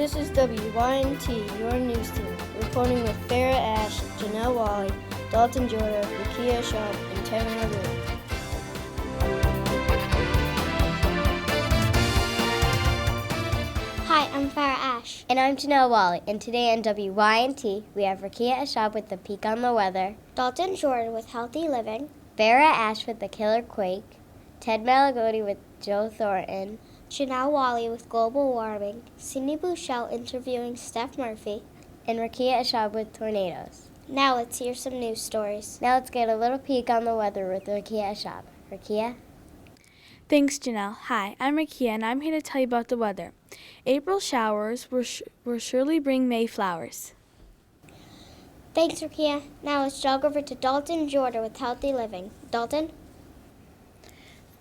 This is WYNT, your news team, reporting with Farah Ash, Janelle Wally, Dalton Jordan, Rakia Shaw, and Tamara Lewis. Hi, I'm Farah Ash. And I'm Janelle Wally, and today on WYNT, we have Rakia Ashab with the Peak on the Weather, Dalton Jordan with Healthy Living, Farah Ash with the Killer Quake, Ted Malagodi with Joe Thornton, Janelle Wally with Global Warming, Cindy Bouchel interviewing Steph Murphy, and Rakia Ashab with Tornadoes. Now let's hear some news stories. Now let's get a little peek on the weather with Rakia Ashab. Rakia? Thanks, Janelle. Hi, I'm Rakia, and I'm here to tell you about the weather. April showers will surely bring May flowers. Thanks, Rakia. Now let's jog over to Dalton Jordan with Healthy Living. Dalton?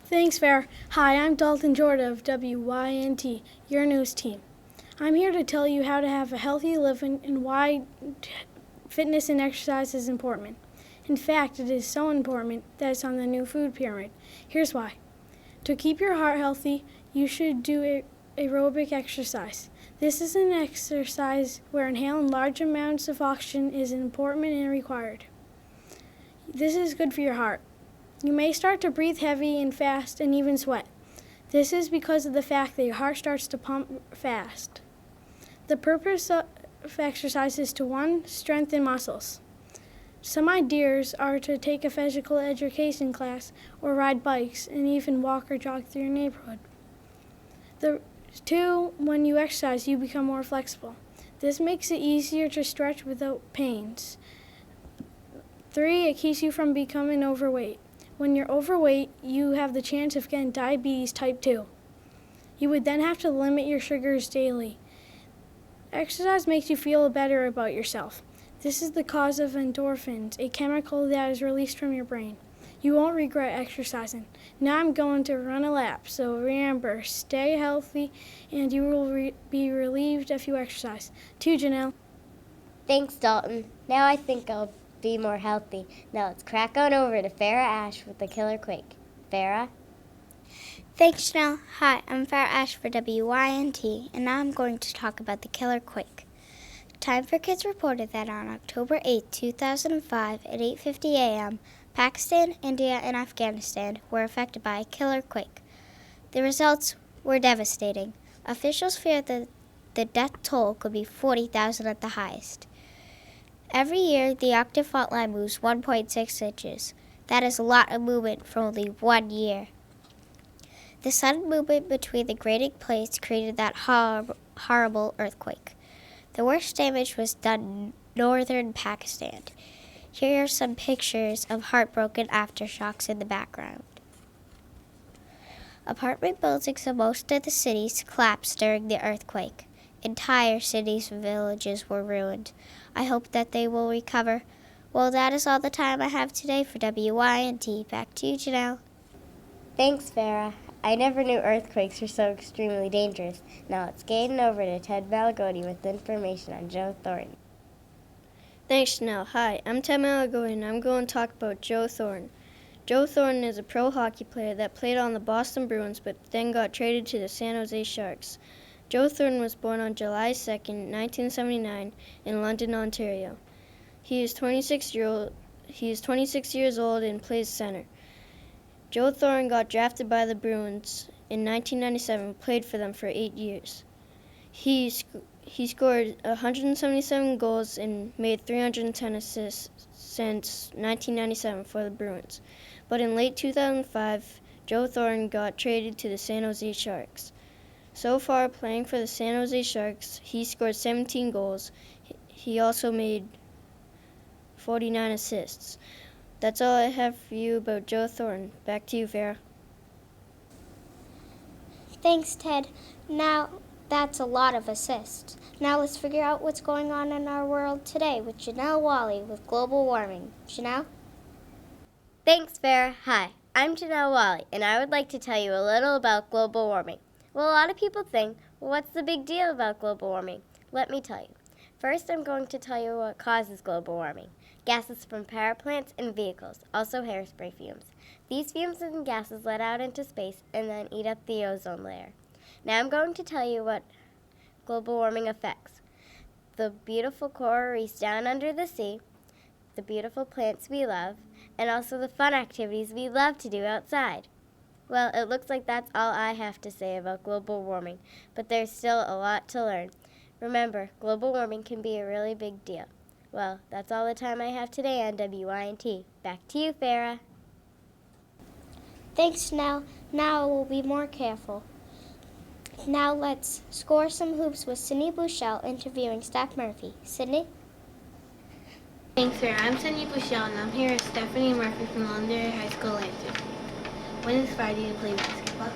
Thanks, Farah. Hi, I'm Dalton Jordan of WYNT, your news team. I'm here to tell you how to have a healthy living and why fitness and exercise is important. In fact, it is so important that it's on the new food pyramid. Here's why. To keep your heart healthy, you should do aerobic exercise. This is an exercise where inhaling large amounts of oxygen is important and required. This is good for your heart. You may start to breathe heavy and fast and even sweat. This is because of the fact that your heart starts to pump fast. The purpose of exercise is to, 1, strengthen muscles. Some ideas are to take a physical education class or ride bikes and even walk or jog through your neighborhood. 2, when you exercise, you become more flexible. This makes it easier to stretch without pains. 3, it keeps you from becoming overweight. When you're overweight, you have the chance of getting diabetes type 2. You would then have to limit your sugars daily. Exercise makes you feel better about yourself. This is the cause of endorphins, a chemical that is released from your brain. You won't regret exercising. Now I'm going to run a lap, so remember, stay healthy and you will be relieved if you exercise. To Janelle. Thanks, Dalton. Now I think I'll be more healthy. Now let's crack on over to Farah Ash with the Killer Quake. Farah? Thanks, Janelle. Hi, I'm Farah Ash for WYNT, and now I'm going to talk about the Killer Quake. Time for Kids reported that on October 8, 2005 at 8:50 a.m., Pakistan, India, and Afghanistan were affected by a killer quake. The results were devastating. Officials feared that the death toll could be 40,000 at the highest. Every year, the Arctic fault line moves 1.6 inches. That is a lot of movement for only 1 year. The sudden movement between the grading plates created that horrible earthquake. The worst damage was done in northern Pakistan. Here are some pictures of heartbroken aftershocks in the background. Apartment buildings in most of the cities collapsed during the earthquake. Entire cities and villages were ruined. I hope that they will recover. Well, that is all the time I have today for WYNT. Back to you, Janelle. Thanks, Farah. I never knew earthquakes were so extremely dangerous. Now let's get over to Ted Malagodi with information on Joe Thornton. Thanks, Janelle. Hi, I'm Ted Malagodi, and I'm going to talk about Joe Thornton. Joe Thornton is a pro hockey player that played on the Boston Bruins but then got traded to the San Jose Sharks. Joe Thornton was born on July 2, 1979, in London, Ontario. He is 26 years old and plays center. Joe Thornton got drafted by the Bruins in 1997 and played for them for 8 years. He scored 177 goals and made 310 assists since 1997 for the Bruins. But in late 2005, Joe Thornton got traded to the San Jose Sharks. So far, playing for the San Jose Sharks, he scored 17 goals. He also made 49 assists. That's all I have for you about Joe Thornton. Back to you, Farah. Thanks, Ted. Now, that's a lot of assists. Now let's figure out what's going on in our world today with Janelle Wally with Global Warming. Janelle? Thanks, Farah. Hi, I'm Janelle Wally, and I would like to tell you a little about global warming. Well, a lot of people think, well, what's the big deal about global warming? Let me tell you. First, I'm going to tell you what causes global warming. Gases from power plants and vehicles, also hairspray fumes. These fumes and gases let out into space and then eat up the ozone layer. Now I'm going to tell you what global warming effects. The beautiful coral reefs down under the sea, the beautiful plants we love, and also the fun activities we love to do outside. Well, it looks like that's all I have to say about global warming, but there's still a lot to learn. Remember, global warming can be a really big deal. Well, that's all the time I have today on WYNT. Back to you, Farah. Thanks, Janelle. Now we'll be more careful. Now let's score some hoops with Sydney Bouchel interviewing Steph Murphy. Sydney? Thanks, Sarah. I'm Sydney Bouchel, and I'm here with Stephanie Murphy from Londonderry High School, Lansing. When inspired you to play basketball?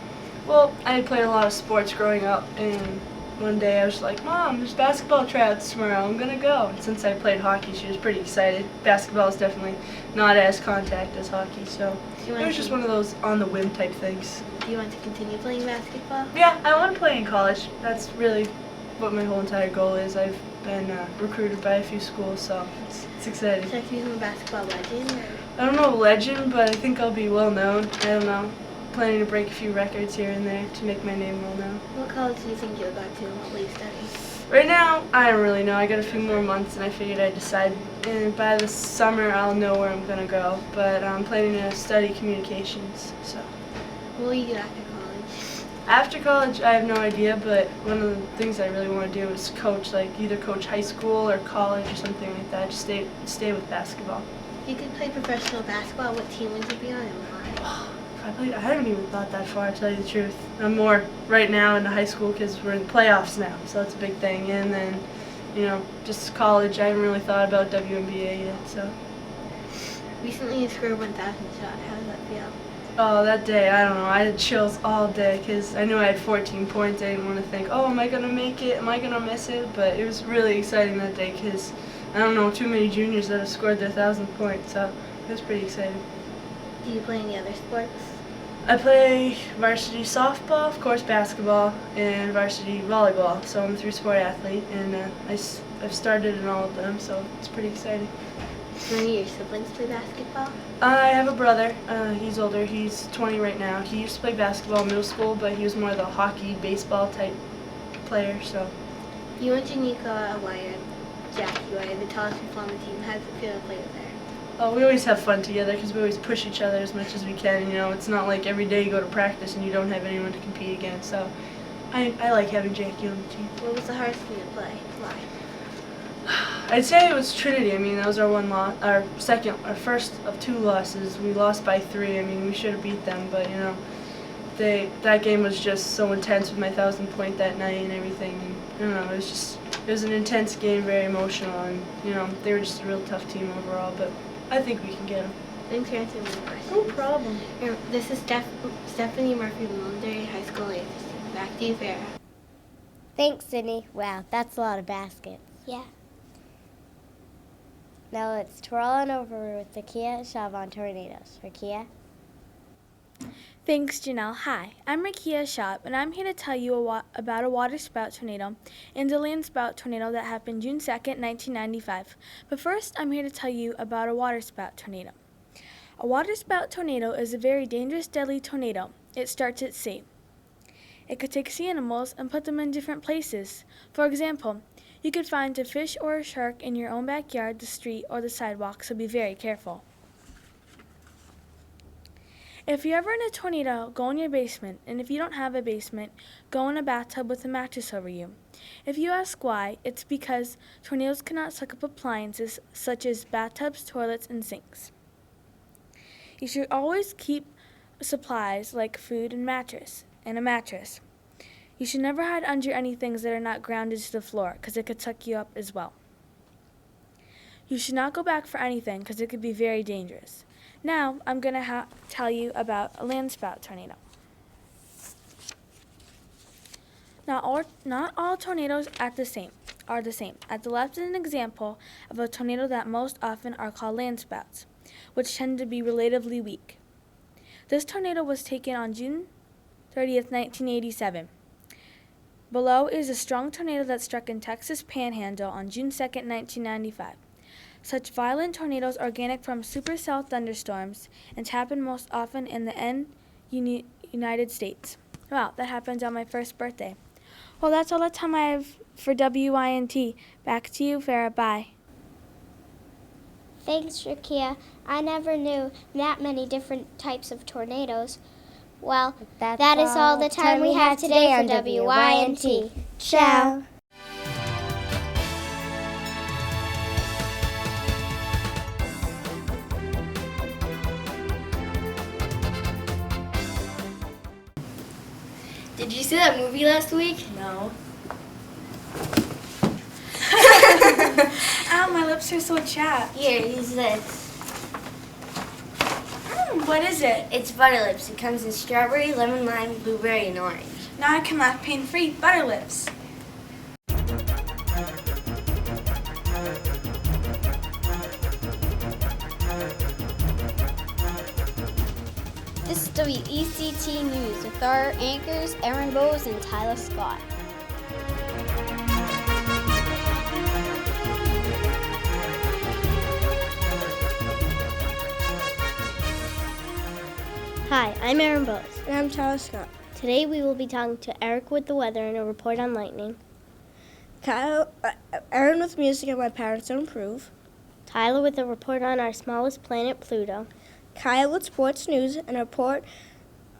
Well, I had played a lot of sports growing up, and one day I was like, Mom, there's basketball tryouts tomorrow. I'm going to go. And since I played hockey, she was pretty excited. Basketball is definitely not as contact as hockey, so it was just one of those on-the-whim type things. Do you want to continue playing basketball? Yeah, I want to play in college. That's really what my whole entire goal is. I've been recruited by a few schools, so it's exciting. Should I become a basketball legend? Or? I don't know legend, but I think I'll be well known. I don't know. Planning to break a few records here and there to make my name well known. What college do you think you'll go to, and what will you study? Right now, I don't really know. I got a few more months, and I figured I'd decide. And by the summer, I'll know where I'm gonna go. But I'm planning to study communications. So What will you do after college? after college, I have no idea. But one of the things I really want to do is coach, like either coach high school or college or something like that. Just stay with basketball. If you could play professional basketball, what team would you be on and why? I haven't even thought that far, to tell you the truth. I'm more right now into high school because we're in the playoffs now, so that's a big thing. And then, just college, I haven't really thought about WNBA yet, so. Recently you scored 1,000 shots. How does that feel? Oh, that day, I don't know. I had chills all day because I knew I had 14 points. I didn't want to think, oh, am I going to make it? Am I going to miss it? But it was really exciting that day because I don't know too many juniors that have scored their 1,000 points, so it was pretty exciting. Do you play any other sports? I play varsity softball, of course basketball, and varsity volleyball. So I'm a three-sport athlete, and I've started in all of them, so it's pretty exciting. Do any of your siblings play basketball? I have a brother. He's older. He's 20 right now. He used to play basketball in middle school, but he was more the hockey, baseball type player. So. You and Janika Wire, Jackie Wire, the tallest people on the team. How does it feel to play with her? Oh, we always have fun together because we always push each other as much as we can. It's not like every day you go to practice and you don't have anyone to compete against. So I like having Jackie on the team. What was the hardest thing to play? Why? I'd say it was Trinity. I mean, that was our first of two losses. We lost by 3. I mean, we should have beat them, but that game was just so intense with my 1,000 point that night and everything. And I don't know, it was an intense game, very emotional, and they were just a real tough team overall. But I think we can get them. Thanks for answering my question. No problem. This is Stephanie Murphy from Londonderry High School, Lansing. Back to you, Farah. Thanks, Sydney. Wow, that's a lot of baskets. Yeah. Now let's twirl on over with Rakia Shav on tornadoes. Rakia? Thanks, Janelle. Hi, I'm Rakia Shop, and I'm here to tell you about a waterspout tornado and a landspout tornado that happened June 2nd, 1995. But first, I'm here to tell you about a waterspout tornado. A waterspout tornado is a very dangerous, deadly tornado. It starts at sea. It could take sea animals and put them in different places. For example, you could find a fish or a shark in your own backyard, the street, or the sidewalk, so be very careful. If you're ever in a tornado, go in your basement, and if you don't have a basement, go in a bathtub with a mattress over you. If you ask why, it's because tornadoes cannot suck up appliances such as bathtubs, toilets, and sinks. You should always keep supplies like food and a mattress. You should never hide under any things that are not grounded to the floor, because it could suck you up as well. You should not go back for anything, because it could be very dangerous. Now, I'm going to tell you about a landspout tornado. Not all tornadoes are the same. At the left is an example of a tornado that most often are called landspouts, which tend to be relatively weak. This tornado was taken on June 30th, 1987. Below is a strong tornado that struck in Texas Panhandle on June 2nd, 1995. Such violent tornadoes are organic from supercell thunderstorms and happen most often in the United States. Wow, that happened on my first birthday. Well, that's all the time I have for WYNT. Back to you, Farah. Bye. Thanks, Rakia. I never knew that many different types of tornadoes. Well, that is all the time we have today on WYNT. Ciao. Did you see that movie last week? No. Ow, my lips are so chapped. Here, use this. What is it? It's Butter Lips. It comes in strawberry, lemon, lime, blueberry, and orange. Now I can laugh pain-free. Butter lips. This is WECT News with our anchors Erin Bowes and Tyler Scott. Hi, I'm Erin Bowes. And I'm Tyler Scott. Today we will be talking to Eric with the weather and a report on lightning, Erin with music and my parents don't approve. Tyler with a report on our smallest planet, Pluto, Kyle with sports news and a report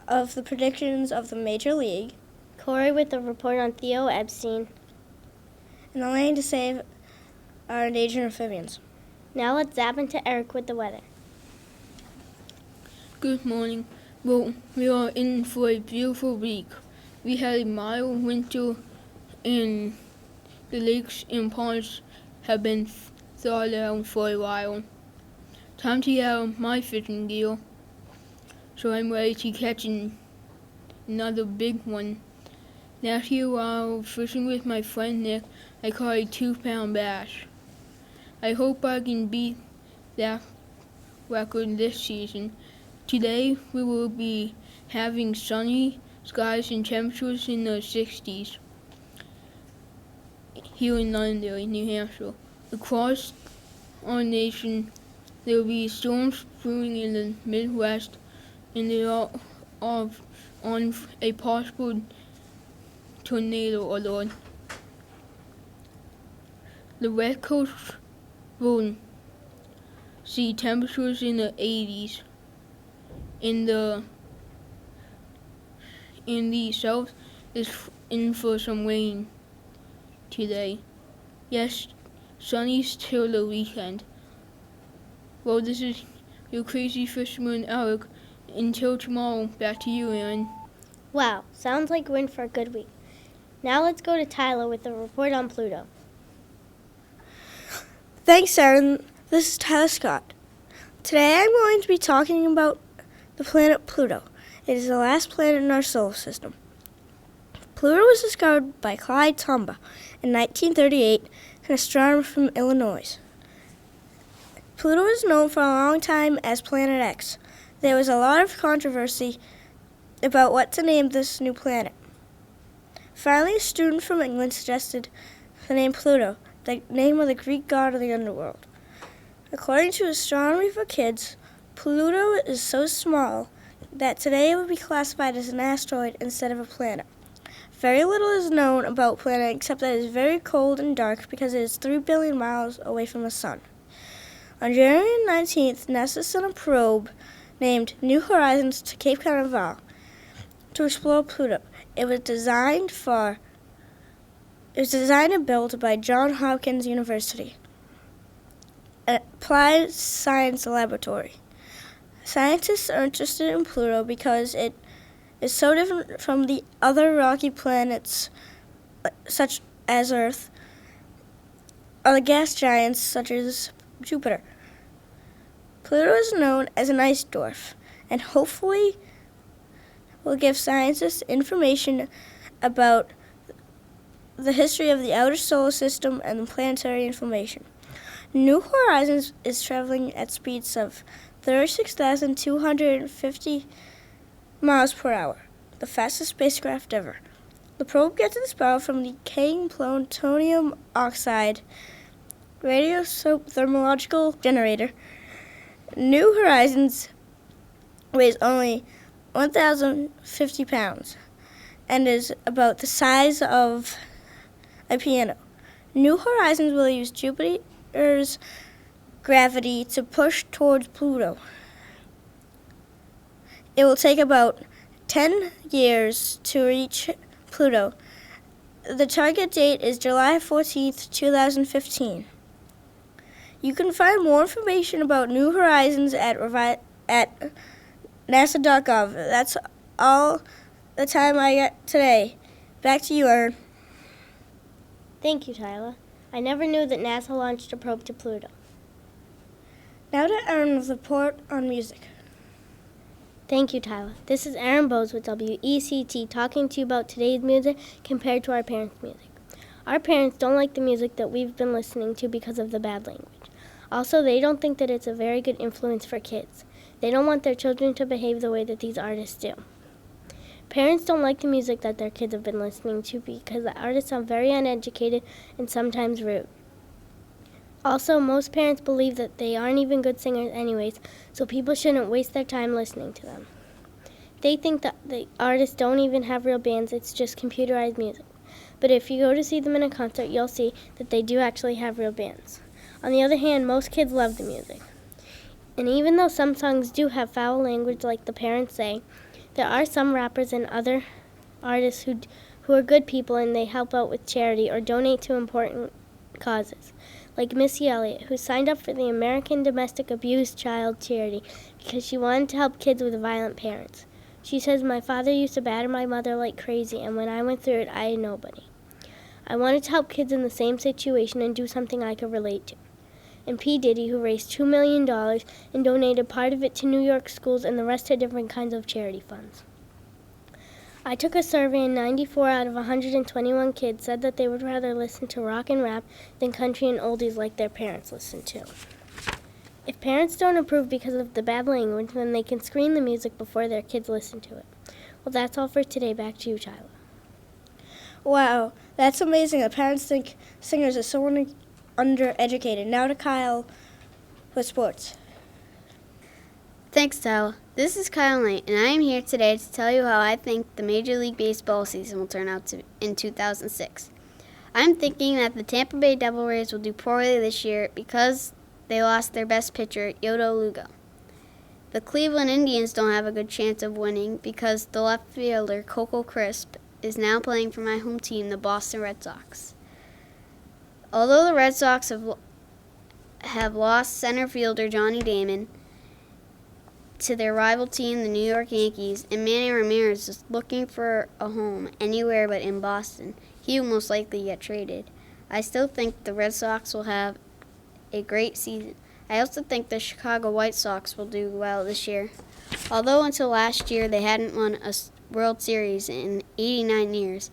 of the predictions of the Major League. Corey with a report on Theo Epstein. And Elaine to save our endangered amphibians. Now let's zap into Eric with the weather. Good morning. Well, we are in for a beautiful week. We had a mild winter and the lakes and ponds have been thawed out for a while. Time to get out my fishing gear. So I'm ready to catch another big one. Last year while I was fishing with my friend Nick, I caught a 2-pound bass. I hope I can beat that record this season. Today we will be having sunny skies and temperatures in the 60s here in Londonderry, New Hampshire. Across our nation, there will be storms brewing in the Midwest, and they are on a possible tornado alert. The West Coast will see temperatures in the 80s. In the south is in for some rain today. Yes, sunny till the weekend. Well, this is your crazy fisherman Eric. Until tomorrow, back to you, Aaron. Wow, sounds like we're in for a good week. Now let's go to Tyler with a report on Pluto. Thanks, Erin. This is Tyler Scott. Today I'm going to be talking about the planet Pluto. It is the last planet in our solar system. Pluto was discovered by Clyde Tombaugh in 1938, an astronomer from Illinois. Pluto was known for a long time as Planet X. There was a lot of controversy about what to name this new planet. Finally, a student from England suggested the name Pluto, the name of the Greek god of the underworld. According to Astronomy for Kids, Pluto is so small that today it would be classified as an asteroid instead of a planet. Very little is known about planet except that it is very cold and dark because it is 3 billion miles away from the sun. On January 19th, NASA sent a probe named New Horizons to Cape Canaveral to explore Pluto. It was designed and built by Johns Hopkins University, an applied science laboratory. Scientists are interested in Pluto because it is so different from the other rocky planets such as Earth or the gas giants such as Jupiter. Pluto is known as an ice dwarf and hopefully will give scientists information about the history of the outer solar system and the planetary information. New Horizons is traveling at speeds of 36,250 miles per hour, the fastest spacecraft ever. The probe gets its power from decaying plutonium oxide radiothermological generator. New Horizons weighs only 1,050 pounds. and is about the size of a piano. New Horizons will use Jupiter's gravity to push towards Pluto. It will take about 10 years to reach Pluto. The target date is July 14th, 2015. You can find more information about New Horizons at nasa.gov. That's all the time I got today. Back to you, Erin. Thank you, Tyler. I never knew that NASA launched a probe to Pluto. Now to Erin with a report on music. Thank you, Tyler. This is Erin Bowes with WECT talking to you about today's music compared to our parents' music. Our parents don't like the music that we've been listening to because of the bad language. Also, they don't think that it's a very good influence for kids. They don't want their children to behave the way that these artists do. Parents don't like the music that their kids have been listening to because the artists sound very uneducated and sometimes rude. Also, most parents believe that they aren't even good singers anyways, so people shouldn't waste their time listening to them. They think that the artists don't even have real bands, it's just computerized music. But if you go to see them in a concert, you'll see that they do actually have real bands. On the other hand, most kids love the music. And even though some songs do have foul language like the parents say, there are some rappers and other artists who are good people and they help out with charity or donate to important causes. Like Missy Elliott, who signed up for the American Domestic Abuse Child Charity because she wanted to help kids with violent parents. She says, "My father used to batter my mother like crazy, and when I went through it, I had nobody. I wanted to help kids in the same situation and do something I could relate to." And P. Diddy, who raised $2 million and donated part of it to New York schools and the rest to different kinds of charity funds. I took a survey and 94 out of 121 kids said that they would rather listen to rock and rap than country and oldies like their parents listen to. If parents don't approve because of the bad language, then they can screen the music before their kids listen to it. Well, that's all for today. Back to you, Tyler. Wow, that's amazing that parents think singers are so undereducated. Now to Kyle with sports. Thanks, Tyler. This is Kyle Knight, and I am here today to tell you how I think the Major League Baseball season will turn out in 2006. I'm thinking that the Tampa Bay Devil Rays will do poorly this year because they lost their best pitcher, Yoto Lugo. The Cleveland Indians don't have a good chance of winning because the left fielder, Coco Crisp, is now playing for my home team, the Boston Red Sox. Although the Red Sox have lost center fielder Johnny Damon to their rival team, the New York Yankees, and Manny Ramirez is looking for a home anywhere but in Boston, he will most likely get traded. I still think the Red Sox will have a great season. I also think the Chicago White Sox will do well this year. Although until last year they hadn't won a World Series in 89 years,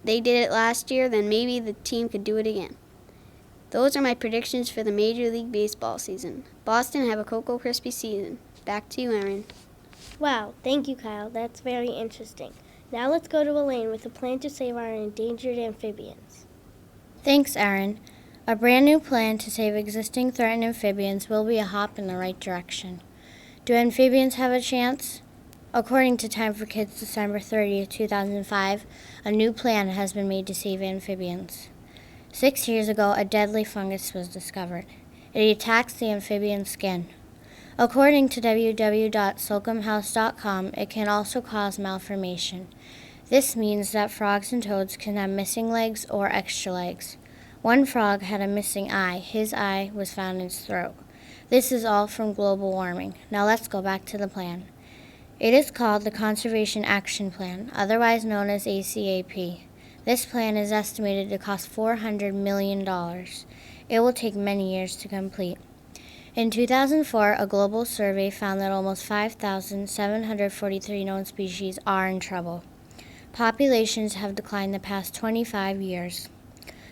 they did it last year, then maybe the team could do it again. Those are my predictions for the Major League Baseball season. Boston have a Cocoa Crispy season. Back to you, Erin. Wow, thank you, Kyle. That's very interesting. Now let's go to Elaine with a plan to save our endangered amphibians. Thanks, Erin. A brand new plan to save existing threatened amphibians will be a hop in the right direction. Do amphibians have a chance? According to Time for Kids December 30th, 2005, a new plan has been made to save amphibians. 6 years ago, a deadly fungus was discovered. It attacks the amphibian skin. According to www.slocumhouse.com, it can also cause malformation. This means that frogs and toads can have missing legs or extra legs. One frog had a missing eye. His eye was found in his throat. This is all from global warming. Now let's go back to the plan. It is called the Conservation Action Plan, otherwise known as ACAP. This plan is estimated to cost $400 million. It will take many years to complete. In 2004, a global survey found that almost 5,743 known species are in trouble. Populations have declined the past 25 years.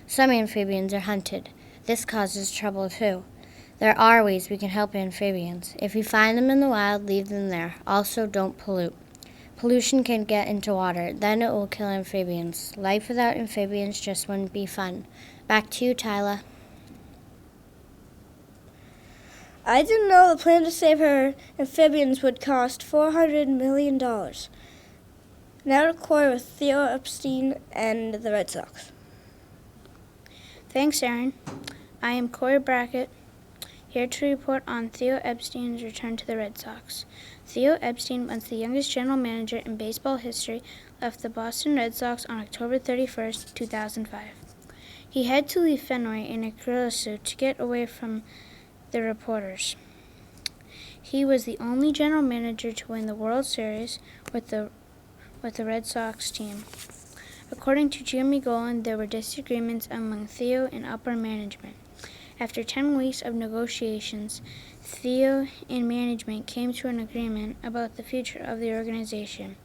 Some amphibians are hunted. This causes trouble too. There are ways we can help amphibians. If you find them in the wild, leave them there. Also, don't pollute. Pollution can get into water, then it will kill amphibians. Life without amphibians just wouldn't be fun. Back to you, Tyler. I didn't know the plan to save her amphibians would cost $400 million. Now to Corey with Theo Epstein and the Red Sox. Thanks, Aaron. I am Corey Brackett, here to report on Theo Epstein's return to the Red Sox. Theo Epstein, once the youngest general manager in baseball history, left the Boston Red Sox on October 31st, 2005. He had to leave Fenway in a gorilla suit to get away from the reporters. He was the only general manager to win the World Series with the Red Sox team. According to Jimmy Golan, there were disagreements among Theo and upper management. After 10 weeks of negotiations, Theo and management came to an agreement about the future of the organization.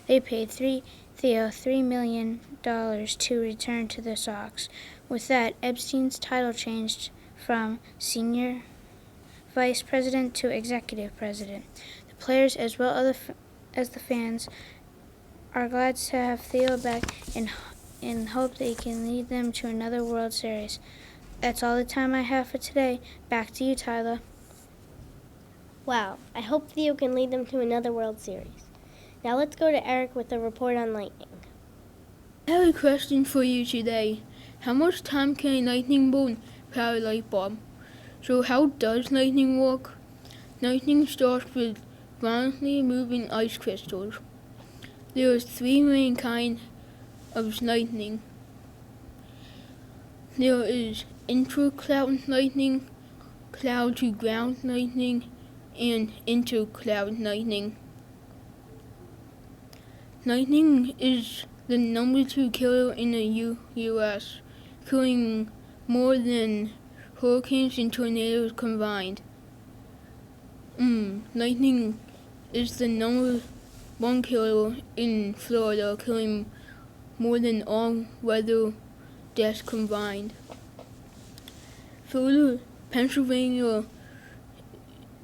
They paid Theo $3 million to return to the Sox. With that, Epstein's title changed from senior vice president to executive president. The players, as well as the fans, are glad to have Theo back and hope they can lead them to another World Series. That's all the time I have for today. Back to you, Tyler. Wow, I hope Theo can lead them to another World Series. Now let's go to Eric with a report on lightning. I have a question for you today. How much time can a lightning bolt power a light bulb? So how does lightning work? Lightning starts with violently moving ice crystals. There are 3 main kinds of lightning. There is intra-cloud lightning, cloud-to-ground lightning, and inter-cloud lightning. Lightning is the number 2 killer in the U.S., killing more than hurricanes and tornadoes combined. Lightning is the number 1 killer in Florida, killing more than all weather deaths combined. Florida, Pennsylvania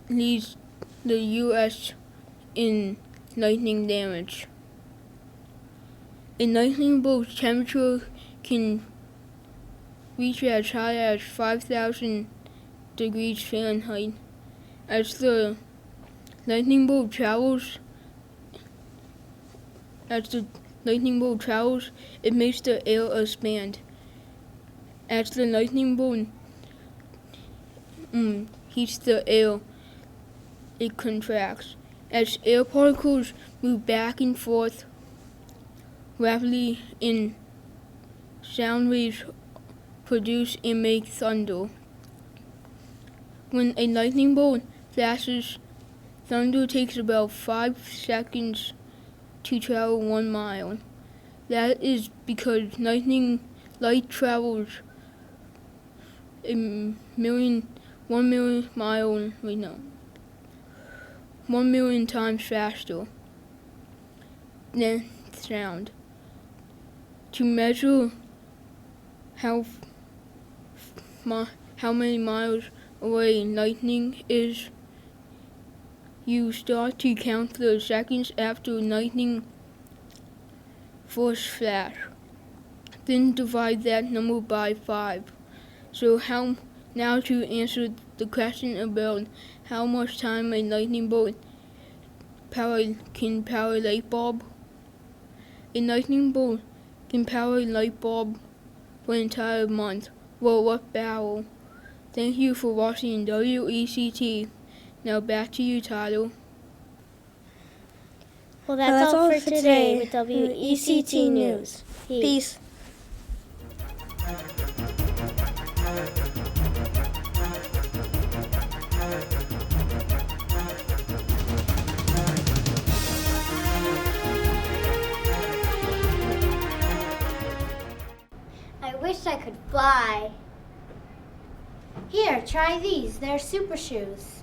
leads the U.S. in lightning damage. A lightning bolt's temperature can reach as high as 5,000 degrees Fahrenheit. As the lightning bolt travels, it makes the air expand. As the lightning bolt heats the air, it contracts. As air particles move back and forth rapidly, and sound waves produce and make thunder. When a lightning bolt flashes, thunder takes about 5 seconds to travel 1 mile. That is because lightning light travels 1 million times faster than sound. To measure how many miles away lightning is, you start to count the seconds after lightning first flash. Then divide that number by 5. So now to answer the question about how much time a lightning bolt can power a light bulb. A lightning bolt can power a light bulb for an entire month. Well, what barrel? Thank you for watching WECT. Now back to you, Tyler. Well, that's all for today with WECT News. Peace. I wish I could fly. Here, try these. They're super shoes.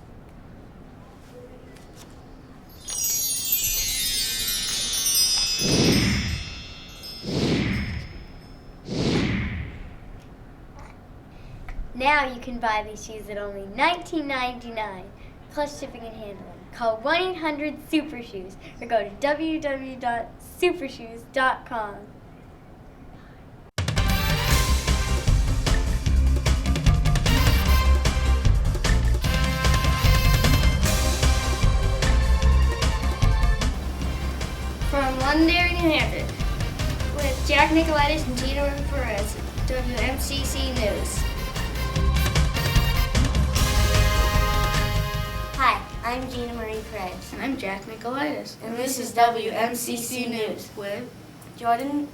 Now you can buy these shoes at only $19.99, plus shipping and handling. Call 1-800-SUPER-SHOES or go to www.supershoes.com. from Londonderry, New Hampshire, with Jack Nicolaitis and Gina Perez, WMCC News. Hi, I'm Gina Marie Perez. And I'm Jack Nicolaitis. And this is WMCC News With Jordan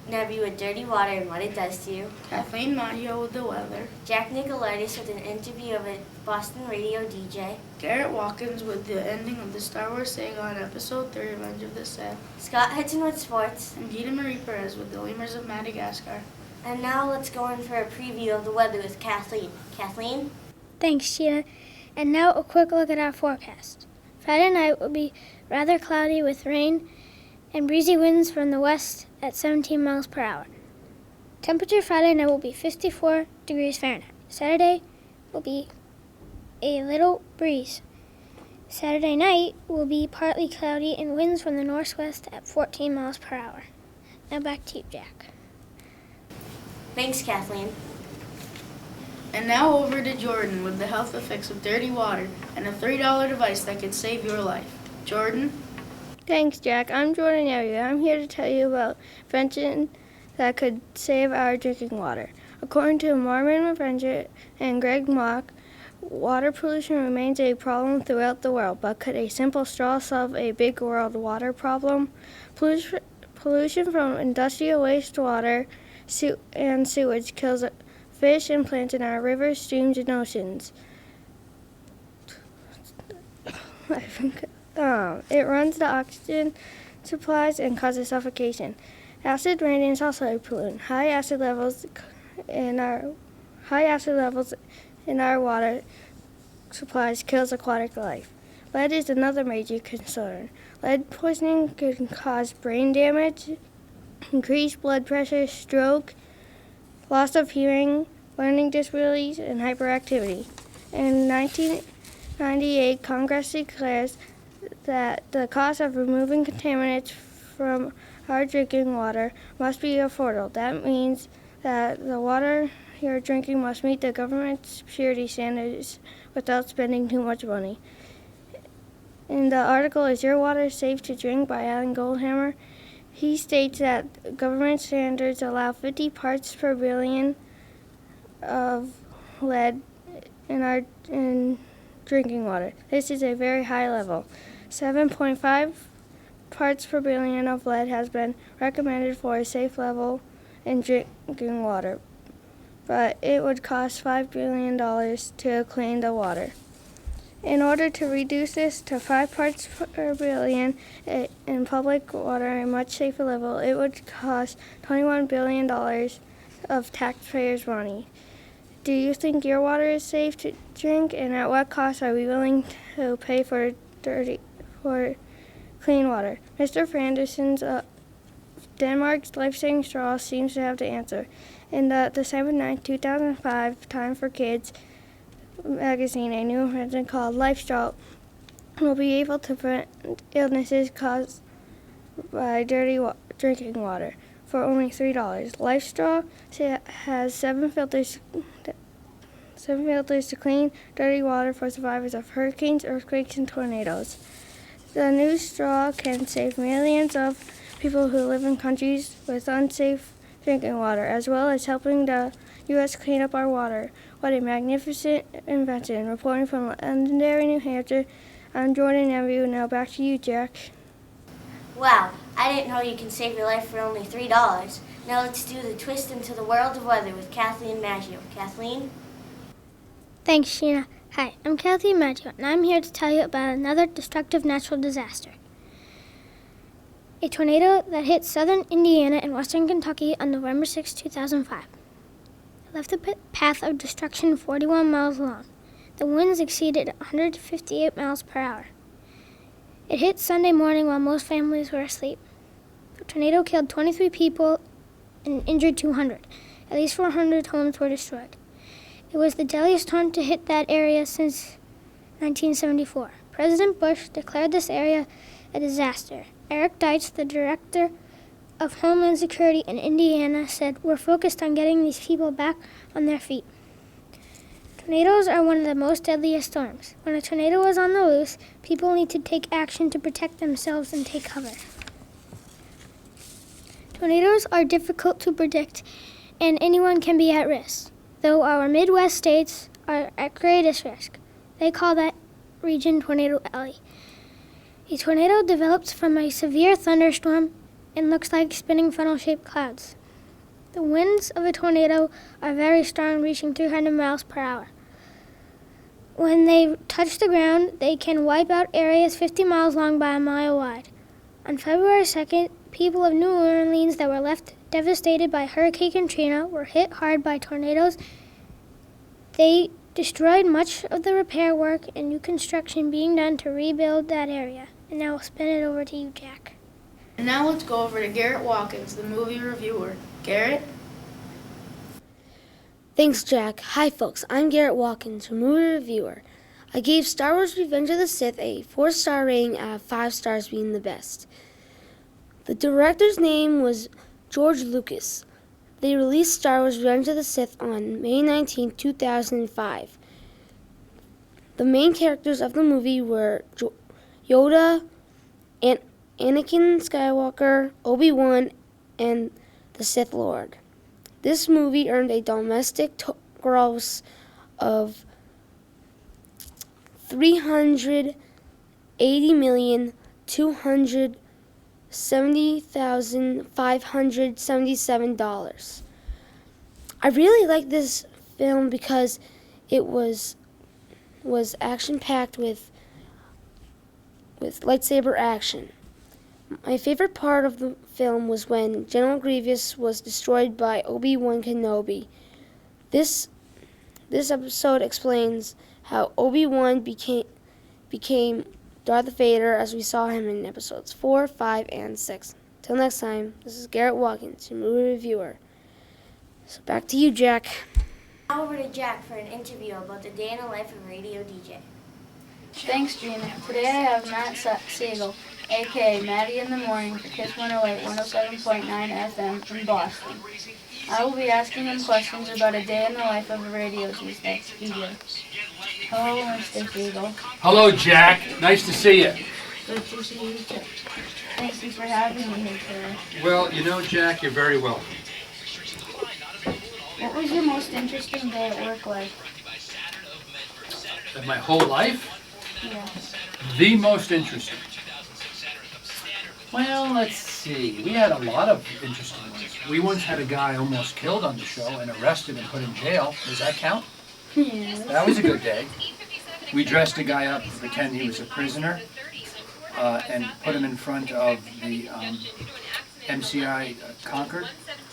Nebby with Dirty Water and What It Does to You. Kathleen Maggio with the weather. Jack Nicolaitis with an interview of a Boston radio DJ. Garrett Watkins with the ending of the Star Wars saga on Episode 3, Revenge of the Sith. Scott Hudson with sports. And Gina Marie Perez with the Lemurs of Madagascar. And now let's go in for a preview of the weather with Kathleen. Kathleen? Thanks, Gina. And now a quick look at our forecast. Friday night will be rather cloudy with rain and breezy winds from the west at 17 miles per hour. Temperature Friday night will be 54 degrees Fahrenheit. Saturday will be a little breeze. Saturday night will be partly cloudy and winds from the northwest at 14 miles per hour. Now back to you, Jack. Thanks, Kathleen. And now over to Jordan with the health effects of dirty water and a $3 device that could save your life. Jordan? Thanks, Jack. I'm Jordan Area. I'm here to tell you about invention that could save our drinking water. According to Marvin Revenger and Greg Mock, water pollution remains a problem throughout the world, but could a simple straw solve a big world water problem? Pollution from industrial wastewater and sewage kills fish and plants in our rivers, streams, and oceans. It runs the oxygen supplies and causes suffocation. Acid rain is also a pollutant. High acid levels in our water supplies kills aquatic life. Lead is another major concern. Lead poisoning can cause brain damage, increased blood pressure, stroke, loss of hearing, learning disabilities, and hyperactivity. In 1998, Congress declares that the cost of removing contaminants from our drinking water must be affordable. That means that the water you're drinking must meet the government's purity standards without spending too much money. In the article, Is Your Water Safe to Drink by Alan Goldhammer, he states that government standards allow 50 parts per billion of lead in drinking water. This is a very high level. 7.5 parts per billion of lead has been recommended for a safe level in drinking water, but it would cost $5 billion to clean the water. In order to reduce this to 5 parts per billion in public water, a much safer level, it would cost $21 billion of taxpayers' money. Do you think your water is safe to drink, and at what cost are we willing to pay for clean water? Mr. Franderson's Denmark's life-saving straw seems to have the answer. In the December 9, 2005 Time for Kids magazine, a new invention called Life Straw will be able to prevent illnesses caused by dirty drinking water for only $3. Life Straw has 7 filters to clean dirty water for survivors of hurricanes, earthquakes, and tornadoes. The new straw can save millions of people who live in countries with unsafe drinking water, as well as helping the U.S. clean up our water. What a magnificent invention. Reporting from Londonderry, New Hampshire, I'm Jordan Neville. Now back to you, Jack. Wow, I didn't know you can save your life for only $3. Now let's do the twist into the world of weather with Kathleen Maggio. Kathleen? Thanks, Sheena. Hi, I'm Kathleen Maggio, and I'm here to tell you about another destructive natural disaster. A tornado that hit southern Indiana and western Kentucky on November 6, 2005. It left a path of destruction 41 miles long. The winds exceeded 158 miles per hour. It hit Sunday morning while most families were asleep. The tornado killed 23 people and injured 200. At least 400 homes were destroyed. It was the deadliest storm to hit that area since 1974. President Bush declared this area a disaster. Eric Deitch, the director of Homeland Security in Indiana, said, "We're focused on getting these people back on their feet." Tornadoes are one of the most deadliest storms. When a tornado is on the loose, people need to take action to protect themselves and take cover. Tornadoes are difficult to predict, and anyone can be at risk, though our Midwest states are at greatest risk. They call that region Tornado Alley. A tornado develops from a severe thunderstorm and looks like spinning funnel-shaped clouds. The winds of a tornado are very strong, reaching 300 miles per hour. When they touch the ground, they can wipe out areas 50 miles long by a mile wide. On February 2nd, people of New Orleans that were left devastated by Hurricane Katrina were hit hard by tornadoes. They destroyed much of the repair work and new construction being done to rebuild that area. And now I'll spin it over to you, Jack. And now let's go over to Garrett Watkins, the movie reviewer. Garrett? Thanks, Jack. Hi, folks. I'm Garrett Watkins, a movie reviewer. I gave Star Wars Revenge of the Sith a 4-star rating out of 5 stars being the best. The director's name was George Lucas. They released Star Wars Revenge of the Sith on May 19, 2005. The main characters of the movie were Yoda, Anakin Skywalker, Obi-Wan, and the Sith Lord. This movie earned a domestic gross of $380,270,577. I really like this film because it was action-packed with lightsaber action. My favorite part of the film was when General Grievous was destroyed by Obi-Wan Kenobi. This episode explains how Obi-Wan became Darth Vader as we saw him in episodes 4, 5, and 6. Till next time, this is Garrett Watkins, your movie reviewer. So back to you, Jack. Now over to Jack for an interview about the day in the life of a radio DJ. Thanks, Gina. Today I have Matt Siegel, a.k.a. Maddie in the Morning for Kiss 108, 107.9 FM in Boston. I will be asking him questions about a day in the life of a radio DJ. Hello, Mr. Siegel. Hello, Jack. Nice to see you. Good to see you, too. Thank you for having me here today. Well, you know, Jack, you're very welcome. What was your most interesting day at work like? In my whole life? Yes. The most interesting. Well, let's see. We had a lot of interesting ones. We once had a guy almost killed on the show and arrested and put in jail. Does that count? Yes. That was a good day. We dressed a guy up to pretend he was a prisoner and put him in front of the MCI Concord,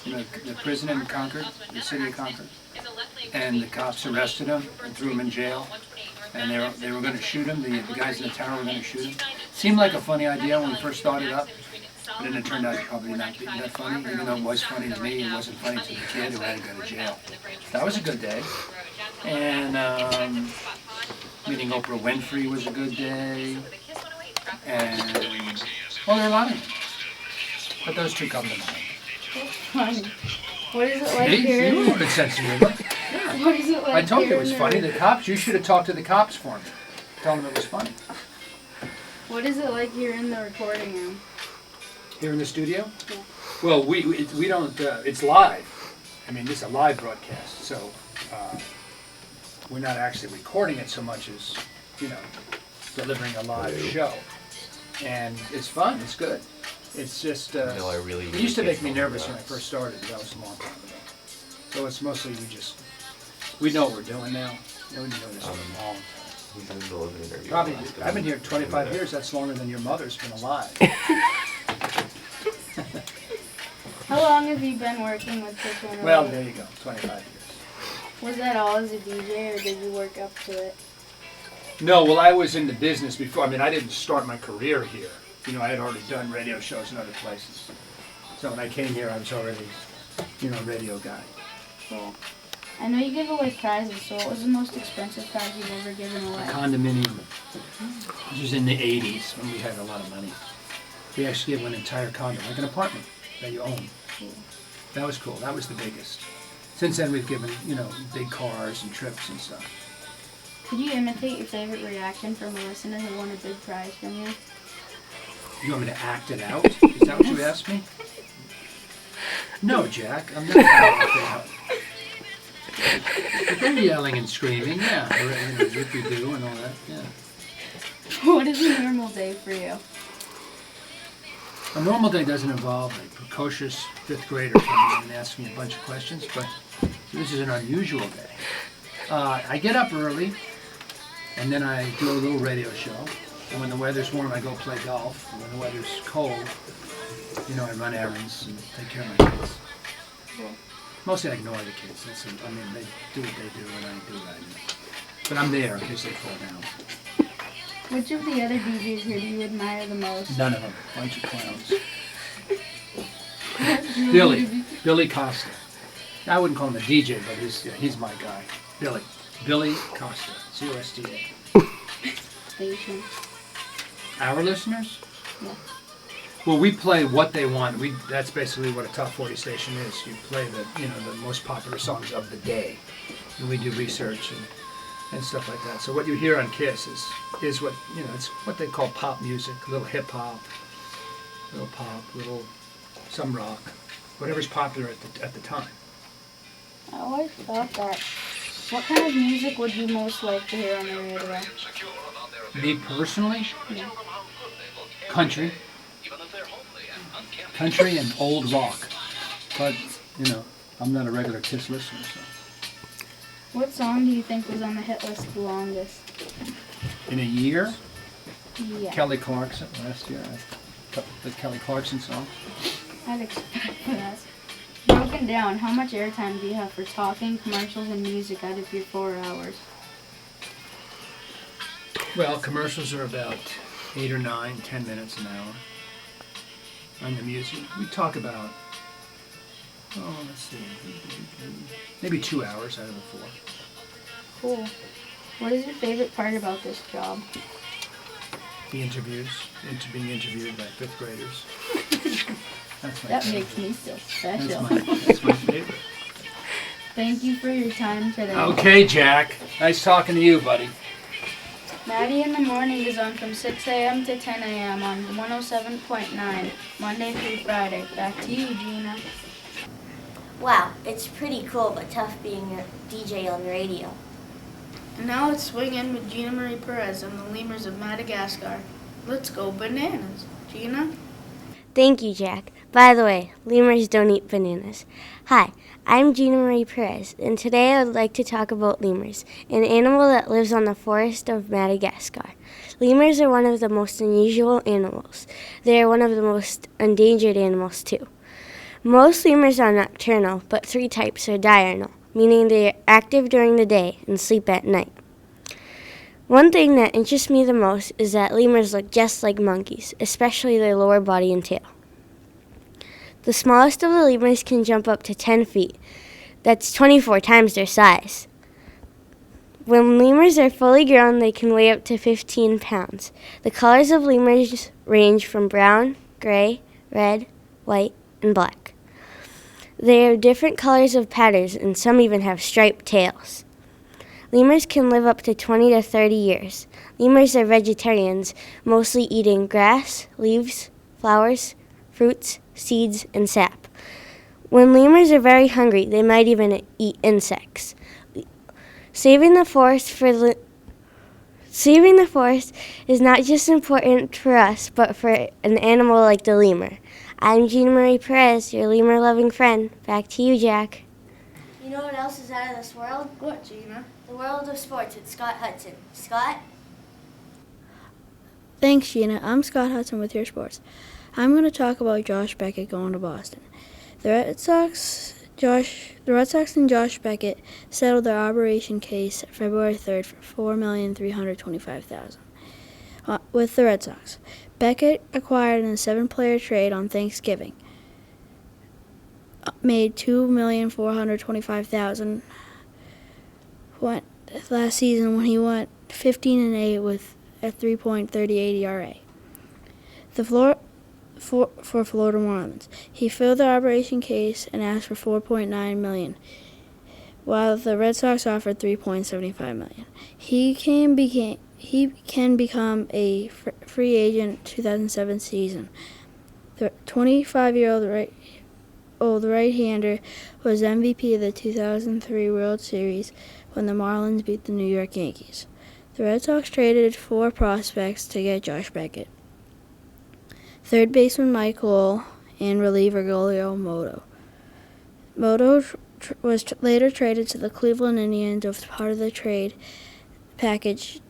the prison in Concord, the city of Concord. And the cops arrested him and threw him in jail. And they were going to shoot him. The guys in the tower were going to shoot him. Seemed like a funny idea when we first started up. But then it turned out probably not being that funny. Even though it was funny to me, it wasn't funny to the kid who had to go to jail. That was a good day. And meeting Oprah Winfrey was a good day. And, well, there are a lot of them. But those two come to mind. That's funny. What is it like here? You have a good sense of humor. What is it like I told you here it was in funny. The cops, you should have talked to the cops for me. Tell them it was funny. What is it like here in the recording room? Here in the studio? Yeah. Well, we don't, it's live. I mean, this is a live broadcast, so we're not actually recording it so much as, delivering a live show. And it's fun, it's good. It's just, it used to make me nervous when I first started, but that was a long time ago. So it's mostly we know what we're doing now. We've been doing this for a long time. Probably, I've been here 25 years, that's longer than your mother's been alive. How long have you been working with Kiss 108? Well, there you go, 25 years. Was that all as a DJ, or did you work up to it? No, well, I was in the business before. I mean, I didn't start my career here. I had already done radio shows in other places. So when I came here, I was already, a radio guy. Cool. I know you give away prizes, so what was the most expensive prize you've ever given away? A condominium, which was in the 80s when we had a lot of money. We actually gave an entire condo, like an apartment that you own. Cool. That was cool. That was the biggest. Since then, we've given, big cars and trips and stuff. Could you imitate your favorite reaction from a listener who won a big prize from you? You want me to act it out? Is that what you asked me? No, Jack, I'm not going out. But then yelling and screaming, yeah, or, zippy-doo and all that, yeah. What is a normal day for you? A normal day doesn't involve a precocious fifth grader coming in and asking me a bunch of questions, but this is an unusual day. I get up early, and then I do a little radio show. And when the weather's warm, I go play golf. And when the weather's cold, I run errands and take care of my kids. Mostly I ignore the kids. They do what they do, and I do what I do. But I'm there in case they fall down. Which of the other DJs here do you admire the most? None of them. Bunch of clowns. Billy Costa. I wouldn't call him a DJ, but he's my guy. Billy Costa. C-O-S-T-A. Station. Our listeners? Yeah. Well, we play what they want. That's basically what a top 40 station is. You play the most popular songs of the day, and we do research and stuff like that. So what you hear on KISS is what it's what they call pop music, a little hip hop, little pop, some rock, whatever's popular at the time. I always thought that. What kind of music would you most like to hear on the radio? Me personally? Yeah. Country and old rock. But, I'm not a regular KISS listener, so. What song do you think was on the hit list the longest? In a year? Yeah. Kelly Clarkson, last year. The Kelly Clarkson song. I'd expect that. Broken down, how much airtime do you have for talking, commercials, and music out of your 4 hours? Well, commercials are about 8 or 9, 10 minutes an hour. On the music, we talk about, let's see, maybe 2 hours out of the 4. Cool. What is your favorite part about this job? The interviews, being interviewed by fifth graders. That makes me feel special. That's my favorite. Thank you for your time today. Okay, Jack. Nice talking to you, buddy. Maddie in the Morning is on from 6 a.m. to 10 a.m. on 107.9, Monday through Friday. Back to you, Gina. Wow, it's pretty cool but tough being a DJ on the radio. And now let's swing in with Gina Marie Perez on the lemurs of Madagascar. Let's go bananas. Gina? Thank you, Jack. By the way, lemurs don't eat bananas. Hi, I'm Gina Marie Perez, and today I would like to talk about lemurs, an animal that lives on the forest of Madagascar. Lemurs are one of the most unusual animals. They are one of the most endangered animals, too. Most lemurs are nocturnal, but 3 types are diurnal, meaning they are active during the day and sleep at night. One thing that interests me the most is that lemurs look just like monkeys, especially their lower body and tail. The smallest of the lemurs can jump up to 10 feet. That's 24 times their size. When lemurs are fully grown, they can weigh up to 15 pounds. The colors of lemurs range from brown, gray, red, white, and black. They have different colors of patterns, and some even have striped tails. Lemurs can live up to 20 to 30 years. Lemurs are vegetarians, mostly eating grass, leaves, flowers, fruits, seeds, and sap. When lemurs are very hungry, they might even eat insects. Saving the forest is not just important for us, but for an animal like the lemur. I'm Gina Marie Perez, your lemur-loving friend. Back to you, Jack. You know what else is out of this world? What, Gina? The world of sports with Scott Hudson. Scott? Thanks, Gina. I'm Scott Hudson with Your Sports. I'm going to talk about Josh Beckett going to Boston. The Red Sox and Josh Beckett settled their arbitration case February 3rd for $4,325,000 with the Red Sox. Beckett acquired in a 7-player trade on Thanksgiving made $2,425,000 last season when he went 15-8 with a 3.38 ERA. For Florida Marlins, he filed the arbitration case and asked for $4.9 million, while the Red Sox offered $3.75 million. He can become a free agent 2007 season. The 25-year-old old right-hander, was MVP of the 2003 World Series when the Marlins beat the New York Yankees. The Red Sox traded 4 prospects to get Josh Beckett, third baseman Mike Lowell, and reliever Julio Moto. Moto was later traded to the Cleveland Indians as part of the trade package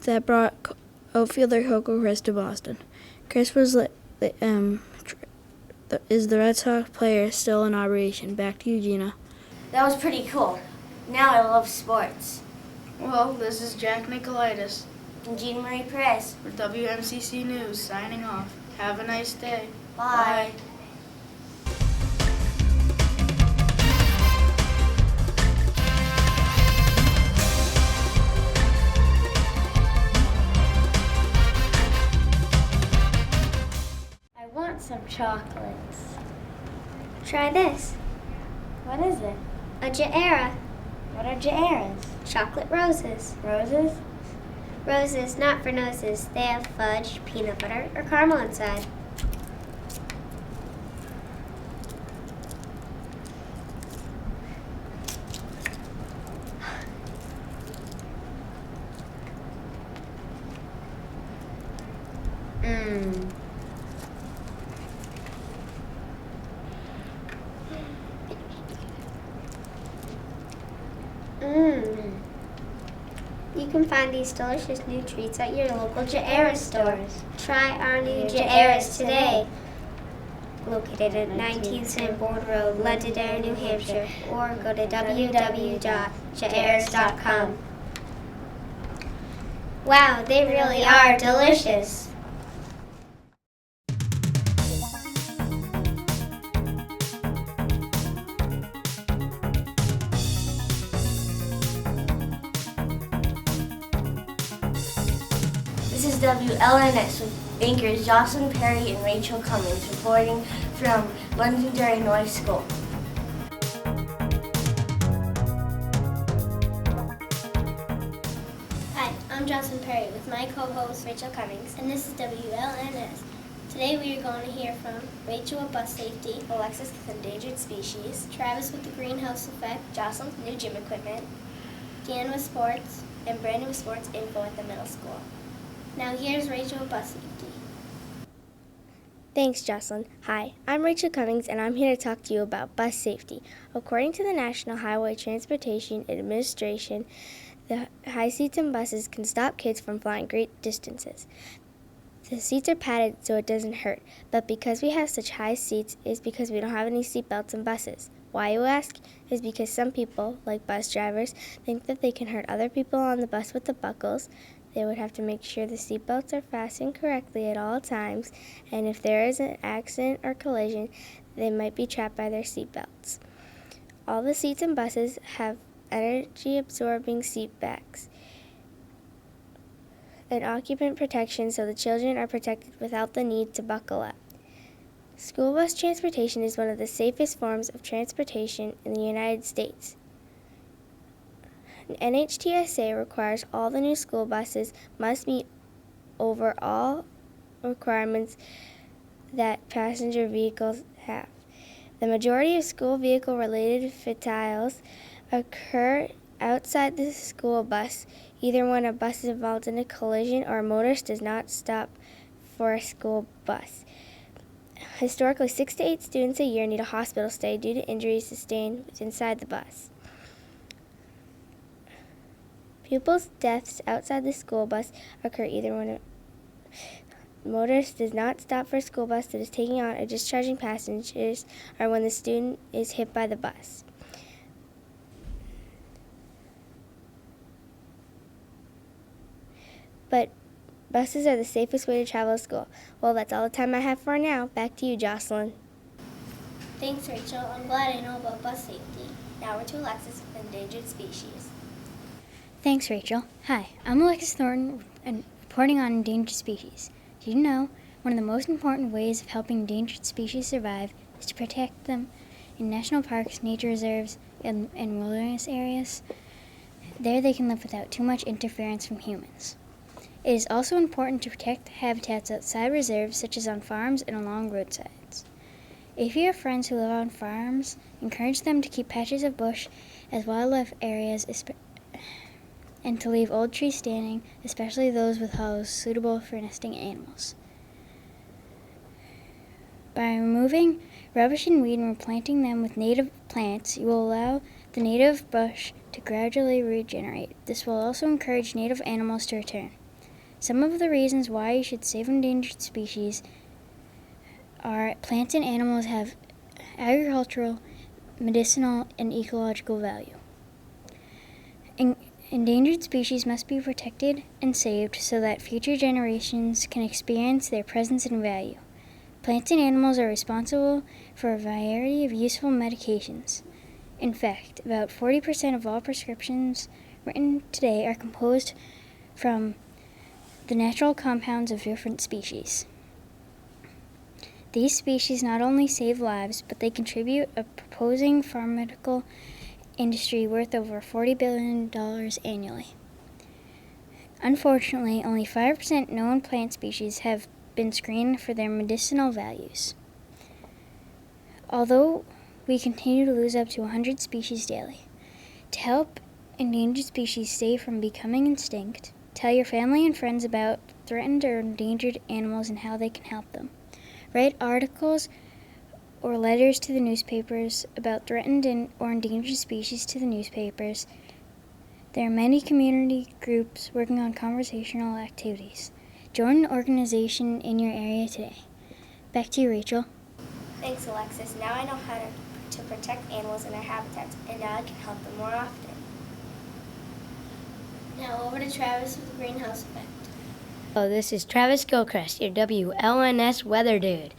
that brought outfielder Coco Chris to Boston. Chris was is the Red Sox player still in operation. Back to you, Gina. That was pretty cool. Now I love sports. Well, this is Jack Nicolaitis And Jean Marie Perez. for WMCC News signing off. Have a nice day. Bye. I want some chocolates. Try this. What is it? A Jaera. What are Jaeras? Chocolate roses. Roses? Roses, not for noses. They have fudge, peanut butter, or caramel inside. You can find these delicious new treats at your local Jaera stores. Try our new Jaeras today. Located at 19 Sanborn Road, Londonderry, New Hampshire, or go to www.jaeras.com. Wow, they really are delicious. This is WLNS with anchors Jocelyn Perry and Rachel Cummings reporting from Londonderry North School. Hi, I'm Jocelyn Perry with my co-host Rachel Cummings, and this is WLNS. Today we are going to hear from Rachel with bus safety, Alexis with endangered species, Travis with the greenhouse effect, Jocelyn with new gym equipment, Dan with sports, and Brandon with sports info at the middle school. Now here's Rachel with bus safety. Thanks, Jocelyn. Hi, I'm Rachel Cummings, and I'm here to talk to you about bus safety. According to the National Highway Transportation Administration, the high seats in buses can stop kids from flying great distances. The seats are padded so it doesn't hurt, but because we have such high seats is because we don't have any seat belts in buses. Why, you ask? Is because some people, like bus drivers, think that they can hurt other people on the bus with the buckles. They would have to make sure the seatbelts are fastened correctly at all times, and if there is an accident or collision, they might be trapped by their seatbelts. All the seats in buses have energy-absorbing seat backs and occupant protection so the children are protected without the need to buckle up. School bus transportation is one of the safest forms of transportation in the United States. NHTSA requires all the new school buses must meet overall requirements that passenger vehicles have. The majority of school vehicle-related fatalities occur outside the school bus, either when a bus is involved in a collision or a motorist does not stop for a school bus. Historically, 6 to 8 students a year need a hospital stay due to injuries sustained inside the bus. Pupils' deaths outside the school bus occur either when a motorist does not stop for a school bus that is taking on or discharging passengers, or when the student is hit by the bus. But buses are the safest way to travel to school. Well, that's all the time I have for now. Back to you, Jocelyn. Thanks, Rachel. I'm glad I know about bus safety. Now we're to Alexis with endangered species. Thanks, Rachel. Hi, I'm Alexis Thornton and reporting on endangered species. Did you know one of the most important ways of helping endangered species survive is to protect them in national parks, nature reserves, and wilderness areas? There they can live without too much interference from humans. It is also important to protect habitats outside reserves, such as on farms and along roadsides. If you have friends who live on farms, encourage them to keep patches of bush as wildlife areas and to leave old trees standing, especially those with hollows suitable for nesting animals. By removing rubbish and weed and replanting them with native plants, you will allow the native bush to gradually regenerate. This will also encourage native animals to return. Some of the reasons why you should save endangered species are plants and animals have agricultural, medicinal, and ecological value. Endangered species must be protected and saved so that future generations can experience their presence and value. Plants and animals are responsible for a variety of useful medications. In fact, about 40% of all prescriptions written today are composed from the natural compounds of different species. These species not only save lives, but they contribute a proposing pharmaceutical industry worth over $40 billion annually. Unfortunately, only 5% known plant species have been screened for their medicinal values. Although we continue to lose up to 100 species daily. To help endangered species stay from becoming extinct, tell your family and friends about threatened or endangered animals and how they can help them. Write articles or letters to the newspapers about threatened or endangered species to the newspapers. There are many community groups working on conversational activities. Join an organization in your area today. Back to you, Rachel. Thanks, Alexis. Now I know how to protect animals in their habitats, and now I can help them more often. Now over to Travis with the greenhouse effect. Hello, this is Travis Gilchrist, your WLNS weather dude.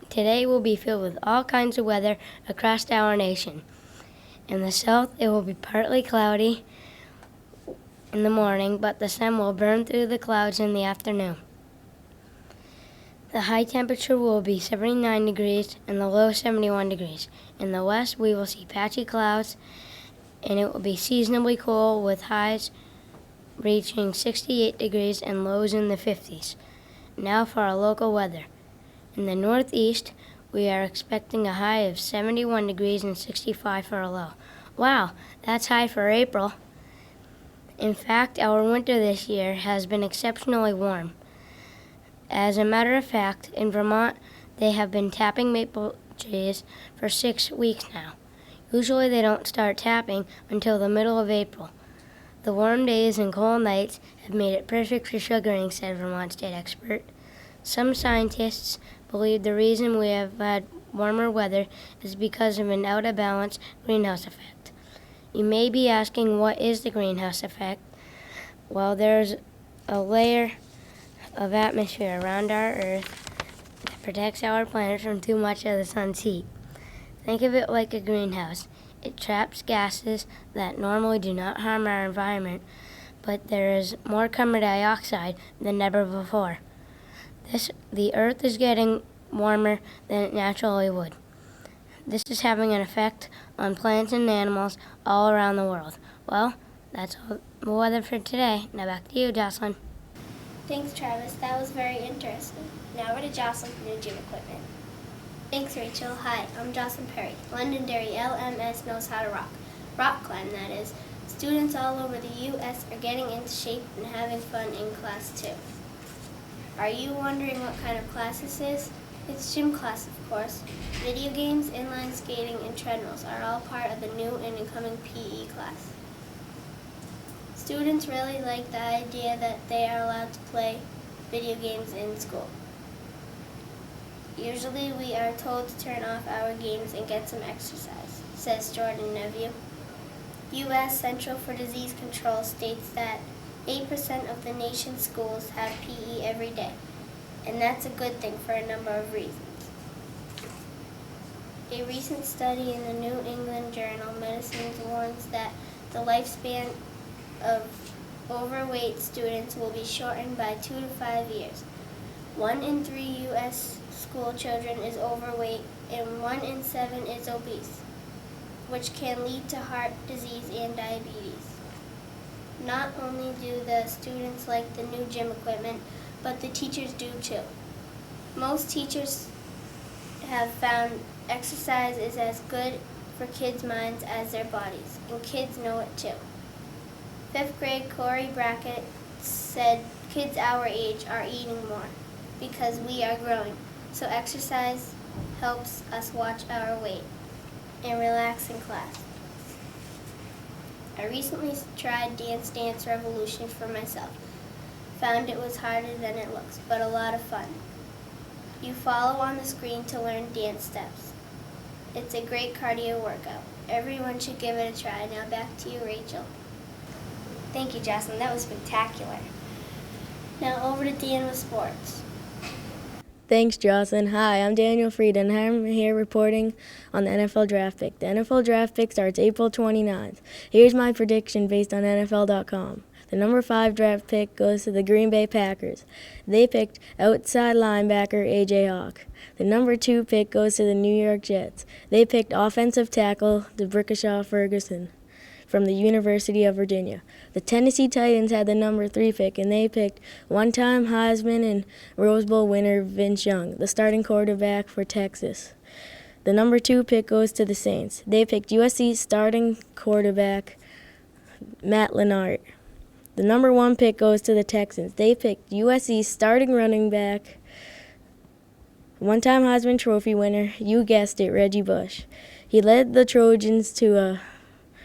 Today will be filled with all kinds of weather across our nation. In the south, it will be partly cloudy in the morning, but the sun will burn through the clouds in the afternoon. The high temperature will be 79 degrees and the low 71 degrees. In the west, we will see patchy clouds, and it will be seasonably cool with highs reaching 68 degrees and lows in the 50s. Now for our local weather. In the northeast, we are expecting a high of 71 degrees and 65 for a low. Wow, that's high for April. In fact, our winter this year has been exceptionally warm. As a matter of fact, in Vermont, they have been tapping maple trees for 6 weeks now. Usually they don't start tapping until the middle of April. The warm days and cold nights have made it perfect for sugaring, said Vermont state expert. Some scientists believe the reason we have had warmer weather is because of an out-of-balance greenhouse effect. You may be asking, what is the greenhouse effect? Well, there's a layer of atmosphere around our Earth that protects our planet from too much of the sun's heat. Think of it like a greenhouse. It traps gases that normally do not harm our environment, but there is more carbon dioxide than ever before. The Earth is getting warmer than it naturally would. This is having an effect on plants and animals all around the world. Well, that's all the weather for today. Now back to you, Jocelyn. Thanks, Travis. That was very interesting. Now we're to Jocelyn for new gym equipment. Thanks, Rachel. Hi, I'm Jocelyn Perry. Londonderry LMS knows how to rock climb, that is. Students all over the U.S. are getting into shape and having fun in class too. Are you wondering what kind of class this is? It's gym class, of course. Video games, inline skating, and treadmills are all part of the new and incoming PE class. Students really like the idea that they are allowed to play video games in school. Usually we are told to turn off our games and get some exercise, says Jordan Neville. U.S. Central for Disease Control states that 8% of the nation's schools have PE every day, and that's a good thing for a number of reasons. A recent study in the New England Journal of Medicine warns that the lifespan of overweight students will be shortened by 2 to 5 years. 1 in 3 U.S. school children is overweight and 1 in 7 is obese, which can lead to heart disease and diabetes. Not only do the students like the new gym equipment, but the teachers do too. Most teachers have found exercise is as good for kids' minds as their bodies, and kids know it too. 5th grade Corey Brackett said kids our age are eating more because we are growing, so exercise helps us watch our weight and relax in class. I recently tried Dance Revolution for myself. Found it was harder than it looks, but a lot of fun. You follow on the screen to learn dance steps. It's a great cardio workout. Everyone should give it a try. Now back to you, Rachel. Thank you, Jocelyn. That was spectacular. Now over to Dan with sports. Thanks, Jocelyn. Hi, I'm Daniel Fried, and I'm here reporting on the NFL Draft Pick. The NFL Draft Pick starts April 29th. Here's my prediction based on NFL.com. The number 5 draft pick goes to the Green Bay Packers. They picked outside linebacker A.J. Hawk. The number 2 pick goes to the New York Jets. They picked offensive tackle DeBrickashaw Ferguson from the University of Virginia. The Tennessee Titans had the number 3 pick, and they picked one-time Heisman and Rose Bowl winner Vince Young, the starting quarterback for Texas. The number 2 pick goes to the Saints. They picked USC starting quarterback Matt Leinart. The number 1 pick goes to the Texans. They picked USC starting running back, one-time Heisman Trophy winner, you guessed it, Reggie Bush. He led the Trojans to a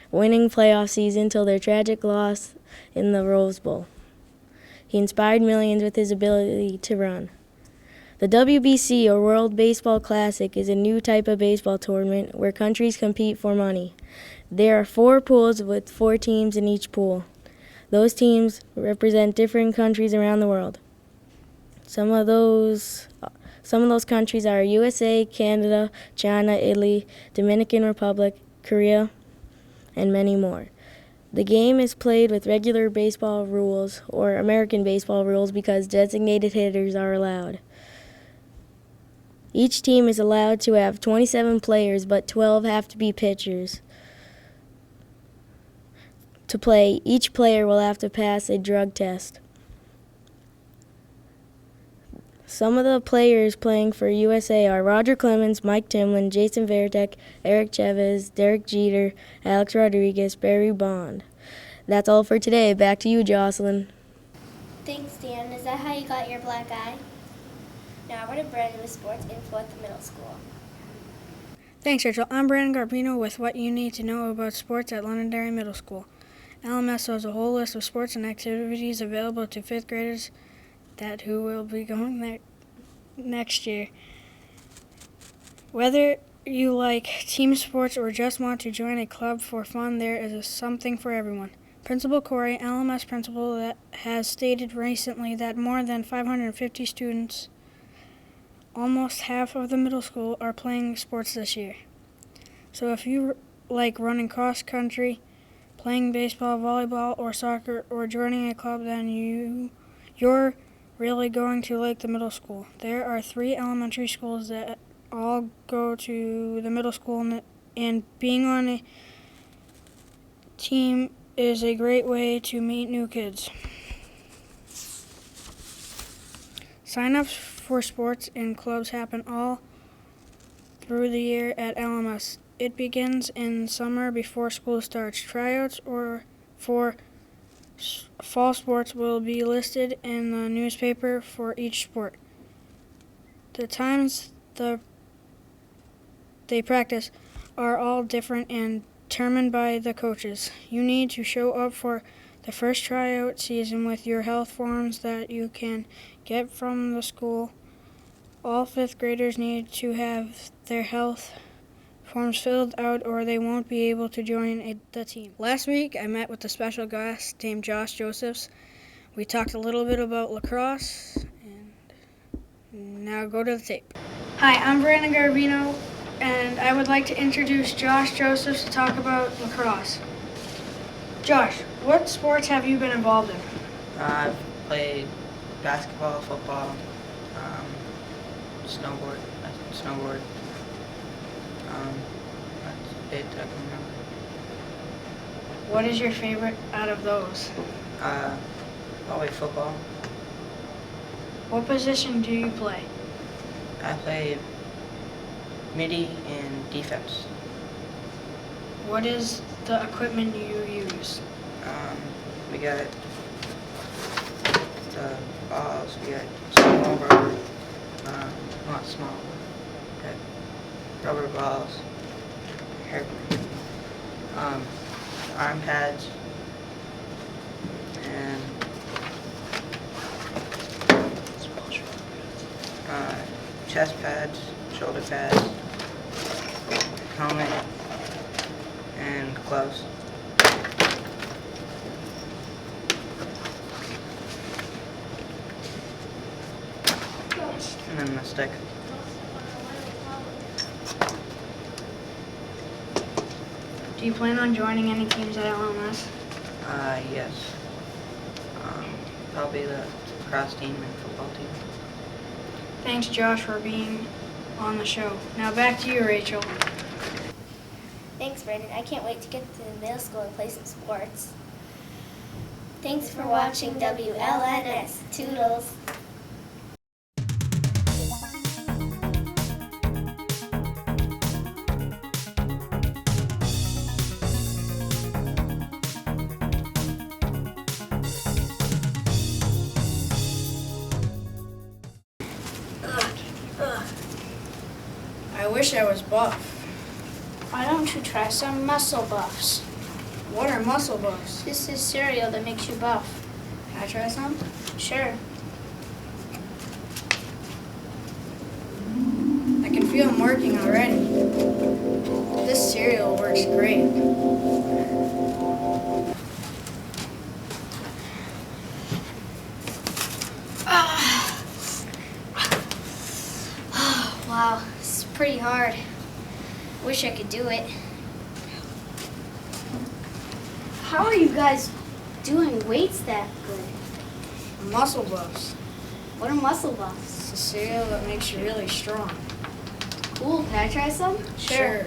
winning playoff season till their tragic loss in the Rose Bowl. He inspired millions with his ability to run. The WBC, or World Baseball Classic, is a new type of baseball tournament where countries compete for money. There are 4 pools with 4 teams in each pool. Those teams represent different countries around the world. Some of those countries are USA, Canada, China, Italy, Dominican Republic, Korea, and many more. The game is played with regular baseball rules, or American baseball rules, because designated hitters are allowed. Each team is allowed to have 27 players, but 12 have to be pitchers. To play, each player will have to pass a drug test. Some of the players playing for USA are Roger Clemens, Mike Timlin, Jason Varitek, Eric Chavez, Derek Jeter, Alex Rodriguez, Barry Bond. That's all for today. Back to you, Jocelyn. Thanks, Dan. Is that how you got your black eye? Now we're to Brandon with sports info at the middle school. Thanks, Rachel. I'm Brandon Garbino with what you need to know about sports at Londonderry Middle School. LMS has a whole list of sports and activities available to 5th graders who will be going there next year. Whether you like team sports or just want to join a club for fun, there is something for everyone. Principal Corey, LMS principal, that has stated recently that more than 550 students, almost half of the middle school, are playing sports this year. So if you like running cross country, playing baseball, volleyball, or soccer, or joining a club, then you're really going to like the middle school. There are 3 elementary schools that all go to the middle school, and being on a team is a great way to meet new kids. Sign-ups for sports and clubs happen all through the year at LMS. It begins in summer before school starts. Tryouts for fall sports will be listed in the newspaper for each sport. The times they practice are all different and determined by the coaches. You need to show up for the first tryout season with your health forms that you can get from the school. All 5th graders need to have their health forms filled out or they won't be able to join the team. Last week, I met with a special guest named Josh Josephs. We talked a little bit about lacrosse, and now go to the tape. Hi, I'm Brandon Garbino, and I would like to introduce Josh Josephs to talk about lacrosse. Josh, what sports have you been involved in? I've played basketball, football, snowboard. That's it, I can remember. What is your favorite out of those? Probably football. What position do you play? I play MIDI, and defense. What is the equipment you use? We got the balls, we got small rubber, not small, we got rubber balls, hairpin, arm pads, and chest pads, shoulder pads, helmet, and gloves. And then the stick. Do you plan on joining any teams at LMS? Yes. Probably the cross team and football team. Thanks, Josh, for being on the show. Now back to you, Rachel. Thanks, Brandon. I can't wait to get to the middle school and play some sports. Thanks for watching WLNS. Toodles. I wish I was buff. Why don't you try some muscle buffs? What are muscle buffs? This is cereal that makes you buff. Can I try some? Sure. I can feel them working already. This cereal works great. Wow, this is pretty hard. Wish I could do it. How are you guys doing weights that good? Muscle buffs. What are muscle buffs? It's a cereal that makes you really strong. Cool, can I try some? Sure.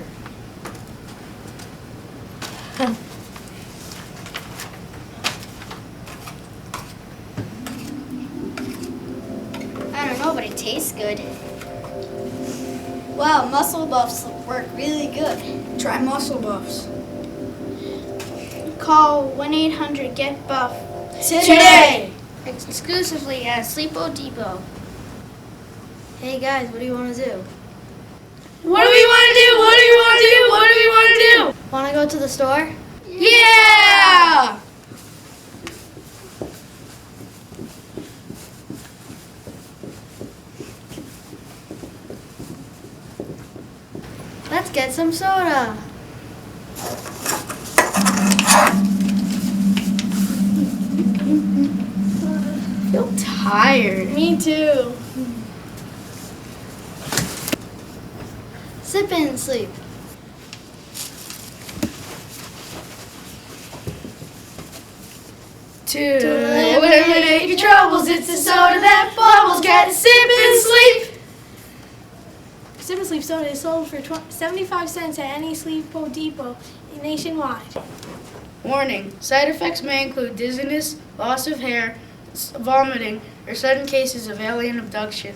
I don't know, but it tastes good. Wow, muscle buffs work really good. Try muscle buffs. Call 1-800-GET-BUFF Today! exclusively at Sleepo Depot. Hey guys, what do you want to do? What do we want to do? What do we want to do? What do we want to do? Want to go to the store? Yeah! Let's get some soda. I feel tired. Me too. Sip and sleep. To eliminate your troubles, it's the soda that bubbles. Get sip and sleep. Sip and Sleep soda is sold for 75 cents at any Sleepo Depot nationwide. Warning, side effects may include dizziness, loss of hair, vomiting, or sudden cases of alien abduction.